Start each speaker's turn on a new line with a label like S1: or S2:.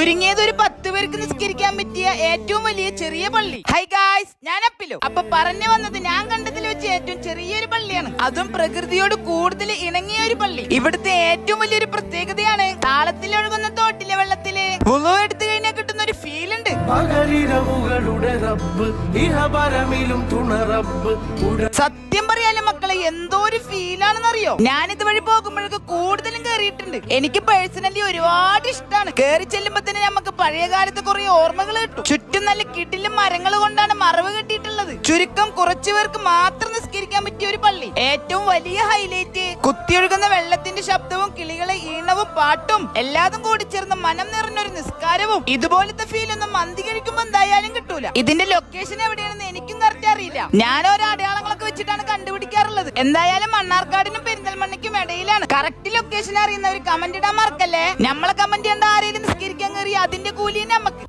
S1: ചുരുങ്ങിയത് ഒരു 10 പേർക്ക് നിസ്കരിക്കാൻ പറ്റിയ ഏറ്റവും വലിയ ചെറിയ പള്ളി. ഹൈ ഗായ്സ്, ഞാൻ അപ്പിലോ. അപ്പൊ പറഞ്ഞു വന്നത്, ഞാൻ കണ്ടതിൽ വെച്ച് ഏറ്റവും ചെറിയൊരു പള്ളിയാണ്, അതും പ്രകൃതിയോട് കൂടുതൽ ഇണങ്ങിയ ഒരു പള്ളി. ഇവിടുത്തെ ഏറ്റവും വലിയൊരു പ്രത്യേകതയാണ് താളത്തിൽ ഒഴുകുന്ന തോട്ടിലെ വെള്ളത്തില് വുളു എടുത്തു കഴിഞ്ഞാൽ കിട്ടുന്ന ഒരു ഫീൽ ഉണ്ട്. സത്യം പറയാലോ മക്കളെ, എന്തോ ഒരു ഫീലാണെന്നറിയോ. ഞാൻ ഇതുവഴി പോകുമ്പോഴൊക്കെ കൂടുതലും കേറിയിട്ടുണ്ട്. എനിക്ക് പേഴ്സണലി ഒരുപാട് ഇഷ്ടമാണ്. കേറി ചെല്ലുമ്പോ തന്നെ നമുക്ക് പഴയ കാലത്തെ കുറെ ഓർമ്മകൾ കിട്ടും. ചുറ്റും നല്ല കിടിലും മരങ്ങൾ കൊണ്ടാണ് മറവ് കെട്ടിയിട്ടുള്ളത്. ചുരുക്കം കുറച്ചു പേർക്ക് മാത്രം നിസ്കരിക്കാൻ പറ്റിയ ഒരു പള്ളി. ഏറ്റവും വലിയ ഹൈലൈറ്റ് കുത്തിയൊഴുകുന്ന വെള്ളത്തിന്റെ ശബ്ദവും കിളികളെ ഈണവും പാട്ടും എല്ലാതും കൂടി ചേർന്ന് മനം നിറഞ്ഞൊരു നിസ്കാരവും. ഇതുപോലത്തെ ഫീൽ ഒന്നും മന്തി കഴിക്കുമ്പോ എന്തായാലും കിട്ടൂല. ഇതിന്റെ ലൊക്കേഷൻ എവിടെയാണെന്ന് എനിക്കും കറക്റ്റ് അറിയില്ല. ഞാൻ ഓരോ അടയാളങ്ങളൊക്കെ വെച്ചിട്ടാണ് കണ്ടുപിടിക്കാറുള്ളത്. എന്തായാലും മണ്ണാർക്കാടിനും പെരിന്തൽമണ്ണയ്ക്കും ഇടയിലാണ്. കറക്റ്റ് ലൊക്കേഷൻ അറിയുന്നവർ കമന്റ് ഇടാൻ മറക്കല്ലേ. നമ്മളെ കമന്റ് ചെയ്യേണ്ട ആരെങ്കിലും നിസ്കരിക്കാൻ കയറി അതിന്റെ കൂലി നമുക്ക്.